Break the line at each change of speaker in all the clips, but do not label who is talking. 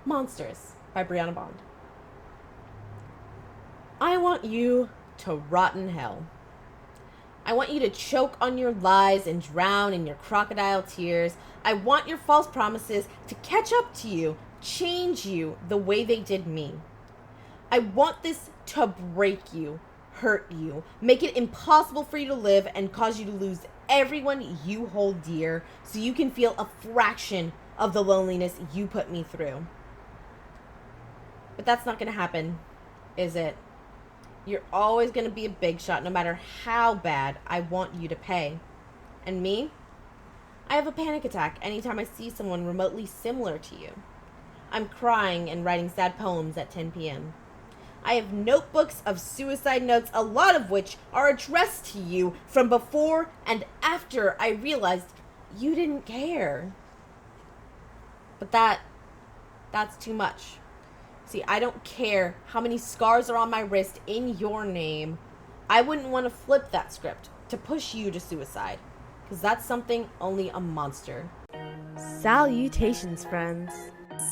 Monsters by Brianna Bond. I want you to rot in hell. I want you to choke on your lies and drown in your crocodile tears. I want your false promises to catch up to you, change you the way they did me. I want this to break you, hurt you, make it impossible for you to live, and cause you to lose everyone you hold dear so you can feel a fraction of the loneliness you put me through. But that's not going to happen, is it? You're always going to be a big shot no matter how bad I want you to pay. And me? I have a panic attack anytime I see someone remotely similar to you. I'm crying and writing sad poems at 10 p.m. I have notebooks of suicide notes, a lot of which are addressed to you from before and after I realized you didn't care. But that's too much. See, I don't care how many scars are on my wrist in your name. I wouldn't want to flip that script to push you to suicide, because that's something only a monster.
Salutations, friends.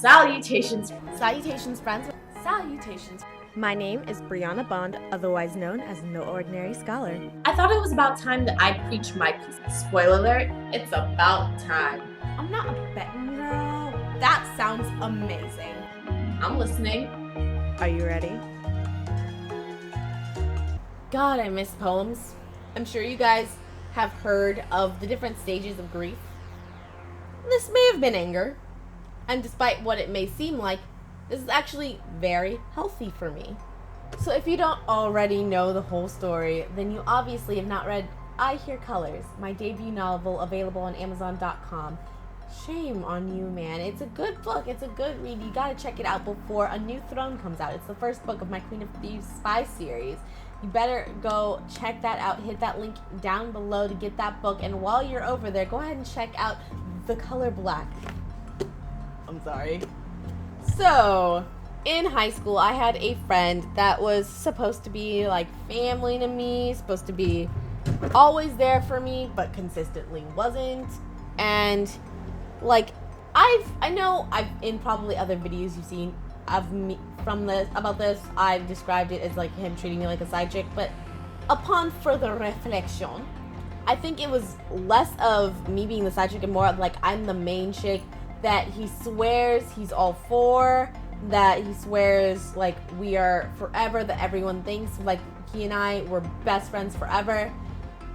Salutations.
Salutations, friends.
Salutations.
My name is Brianna Bond, otherwise known as No Ordinary Scholar.
I thought it was about time that I preached my piece. Spoiler alert, it's about time.
I'm not a betting girl. That sounds amazing.
I'm listening.
Are you ready?
God, I miss poems. I'm sure you guys have heard of the different stages of grief. This may have been anger, and despite what it may seem like, this is actually very healthy for me. So if you don't already know the whole story, then you obviously have not read I Hear Colors, my debut novel available on Amazon.com. Shame on you, man. It's a good book. It's a good read. You gotta check it out before A New Throne comes out. It's the first book of my Queen of Thieves spy series. You better go check that out. Hit that link down below to get that book. And while you're over there, go ahead and check out The Color Black. I'm sorry. So, in high school, I had a friend that was supposed to be like family to me, supposed to be always there for me, but consistently wasn't. And like, I know I've in probably other videos you've seen of me from this about this, I've described it as like him treating me like a side chick, but upon further reflection, I think it was less of me being the side chick and more of like I'm the main chick that he swears he's all for, that he swears like we are forever, that everyone thinks like he and I were best friends forever,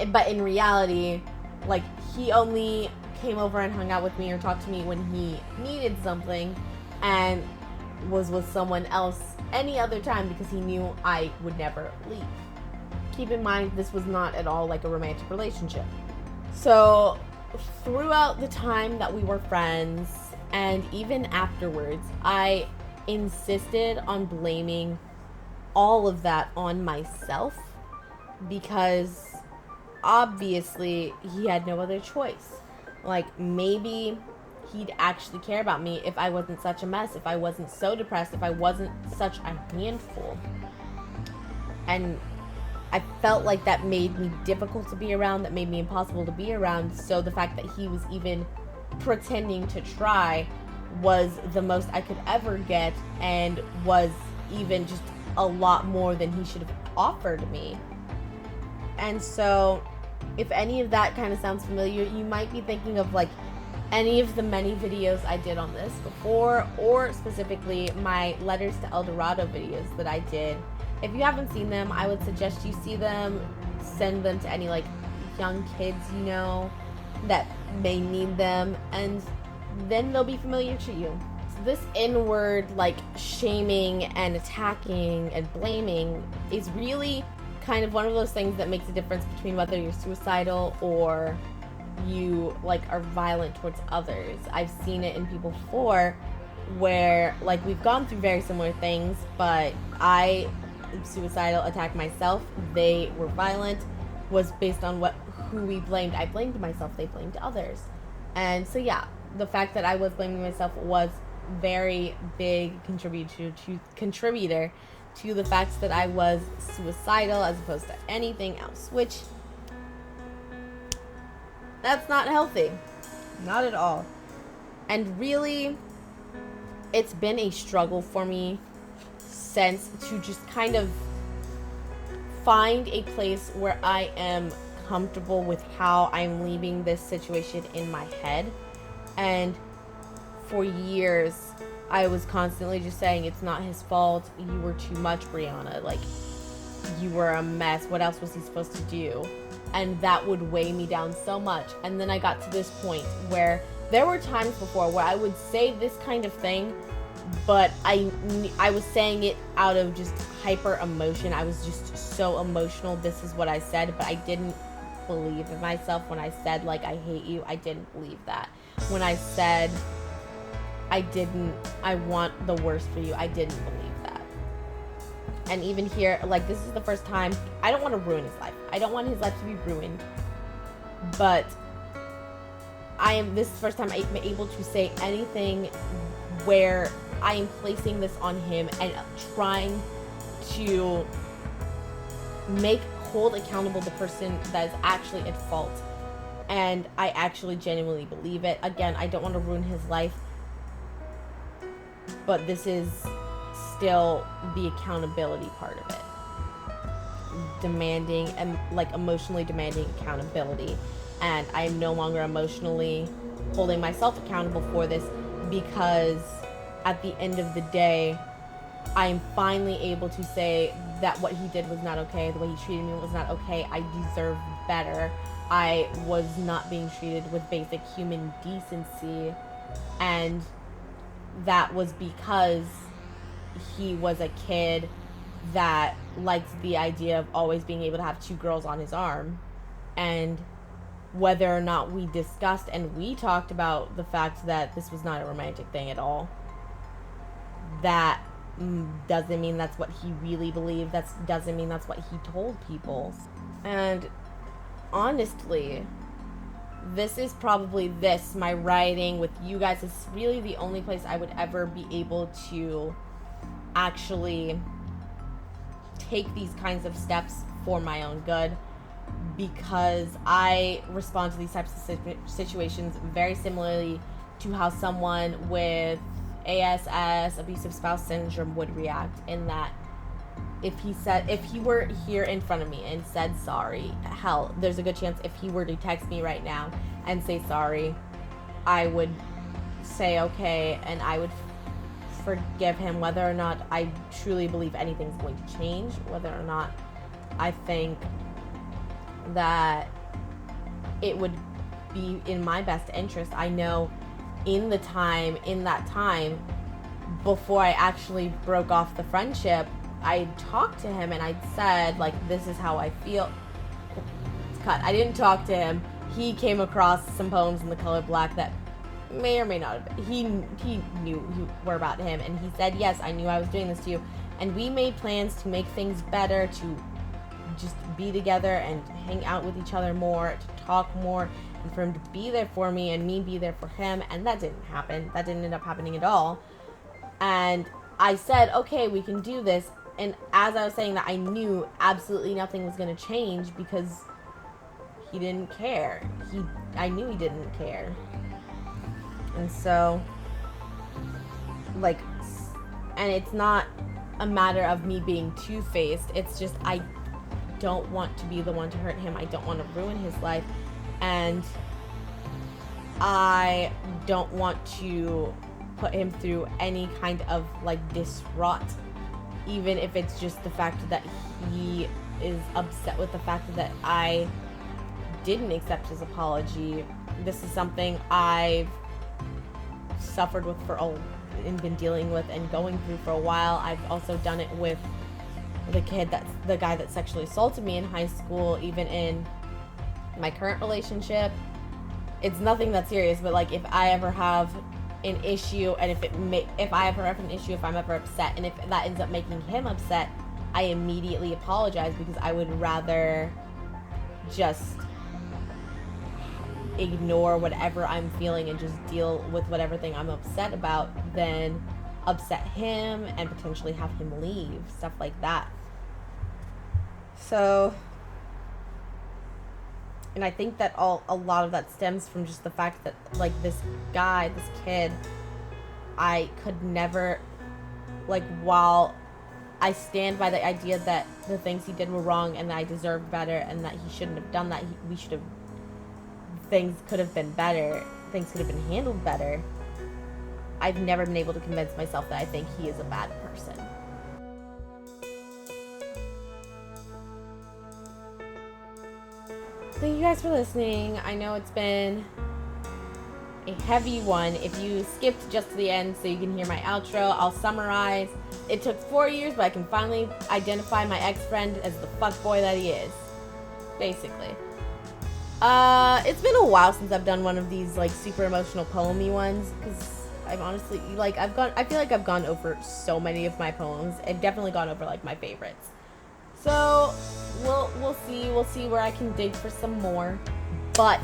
but in reality, like he only came over and hung out with me or talked to me when he needed something and was with someone else any other time because he knew I would never leave. Keep in mind, this was not at all like a romantic relationship. So throughout the time that we were friends and even afterwards, I insisted on blaming all of that on myself because obviously he had no other choice. Like, maybe he'd actually care about me if I wasn't such a mess, if I wasn't so depressed, if I wasn't such a handful. And I felt like that made me difficult to be around, that made me impossible to be around. So the fact that he was even pretending to try was the most I could ever get, and was even just a lot more than he should have offered me. And so if any of that kind of sounds familiar, you might be thinking of like any of the many videos I did on this before, or specifically my Letters to El Dorado videos that I did. If you haven't seen them, I would suggest you see them, send them to any like young kids you know that may need them, and then they'll be familiar to you. So this inward like shaming and attacking and blaming is really kind of one of those things that makes a difference between whether you're suicidal or you like are violent towards others. I've seen it in people before where like we've gone through very similar things, but I suicidal attacked myself, they were violent, was based on who we blamed. I blamed myself, they blamed others. And so yeah, the fact that I was blaming myself was very big contributor to the fact that I was suicidal as opposed to anything else, which that's not healthy. Not at all. And really, it's been a struggle for me since to just kind of find a place where I am comfortable with how I'm leaving this situation in my head. And for years, I was constantly just saying, it's not his fault. You were too much, Brianna. Like, you were a mess. What else was he supposed to do? And that would weigh me down so much. And then I got to this point where there were times before where I would say this kind of thing, but I was saying it out of just hyper emotion. I was just so emotional. This is what I said, but I didn't believe in myself when I said, like, I hate you. I didn't believe that. When I said I want the worst for you, I didn't believe that. And even here, like, this is the first time, I don't want to ruin his life. I don't want his life to be ruined. But this is the first time I'm able to say anything where I am placing this on him and trying to hold accountable the person that is actually at fault. And I actually genuinely believe it. Again, I don't want to ruin his life, but this is still the accountability part of it. Demanding and emotionally demanding accountability. And I am no longer emotionally holding myself accountable for this, because at the end of the day, I am finally able to say that what he did was not okay. The way he treated me was not okay. I deserve better. I was not being treated with basic human decency. And that was because he was a kid that liked the idea of always being able to have two girls on his arm. And whether or not we discussed and we talked about the fact that this was not a romantic thing at all, that doesn't mean that's what he really believed. That doesn't mean that's what he told people. And honestly, this is probably my writing with you guys is really the only place I would ever be able to actually take these kinds of steps for my own good, because I respond to these types of situations very similarly to how someone with ASS, abusive spouse syndrome, would react, in that if he were here in front of me and said sorry, hell, there's a good chance if he were to text me right now and say sorry, I would say okay, and I would forgive him, whether or not I truly believe anything's going to change, whether or not I think that it would be in my best interest. I know in that time before I actually broke off the friendship, I talked to him and I said, like, this is how I feel. It's cut. I didn't talk to him. He came across some poems in the color black that may or may not have been. He knew were about him, and he said, yes, I knew I was doing this to you. And we made plans to make things better, to just be together and hang out with each other more, to talk more, and for him to be there for me and me be there for him. And that didn't happen. That didn't end up happening at all. And I said, okay, we can do this. And as I was saying that, I knew absolutely nothing was going to change, because he didn't care. I knew he didn't care. And so, and it's not a matter of me being two-faced. It's just, I don't want to be the one to hurt him. I don't want to ruin his life. And I don't want to put him through any kind of distraught, even if it's just the fact that he is upset with the fact that I didn't accept his apology. This is something I've suffered with and been dealing with and going through for a while. I've also done it with the guy that sexually assaulted me in high school, even in my current relationship. It's nothing that serious, but if I ever have an issue, and if I ever have an issue, if I'm ever upset, and if that ends up making him upset, I immediately apologize, because I would rather just ignore whatever I'm feeling and just deal with whatever thing I'm upset about than upset him and potentially have him leave, stuff like that. So, and I think that a lot of that stems from just the fact that this kid I could never, like, while I stand by the idea that the things he did were wrong and that I deserved better and that he shouldn't have done that, things could have been better, things could have been handled better, I've never been able to convince myself that I think he is a bad person. Thank you guys for listening. I know it's been a heavy one. If you skipped just to the end so you can hear my outro, I'll summarize. It took 4 years, but I can finally identify my ex-friend as the fuckboy that he is. Basically. It's been a while since I've done one of these, like, super emotional poem-y ones, because I've honestly, like, I feel like I've gone over so many of my poems. I've definitely gone over, like, my favorites. So, we'll see where I can dig for some more. But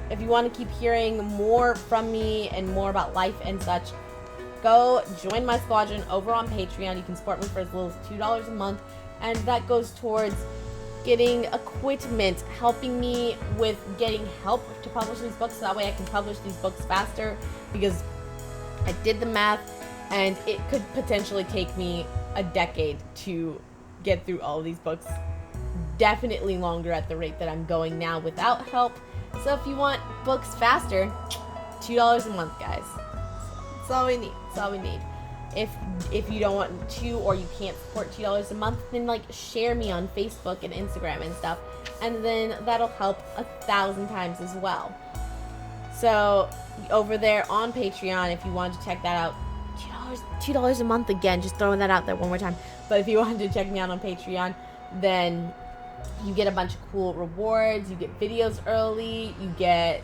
if you want to keep hearing more from me and more about life and such, go join my squadron over on Patreon. You can support me for as little as $2 a month, and that goes towards getting equipment, helping me with getting help to publish these books, so that way I can publish these books faster, because I did the math and it could potentially take me a decade to get through all of these books. Definitely longer at the rate that I'm going now without help. So if you want books faster, $2 a month, guys. That's all we need. That's all we need. If you don't want to, or you can't support $2 a month, then, like, share me on Facebook and Instagram and stuff, and then that'll help 1,000 times as well. So over there on Patreon, if you wanted to check that out, $2 a month again, just throwing that out there one more time. But if you wanted to check me out on Patreon, then you get a bunch of cool rewards. You get videos early. You get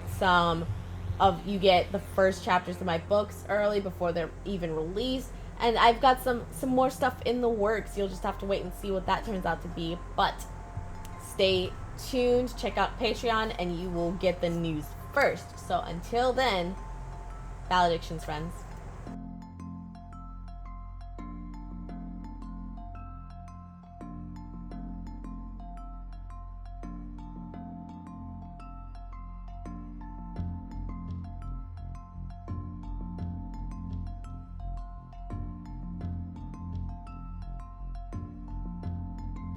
the first chapters of my books early before they're even released. And I've got some more stuff in the works. You'll just have to wait and see what that turns out to be. But stay tuned. Check out Patreon, and you will get the news first. So until then, valedictions, friends.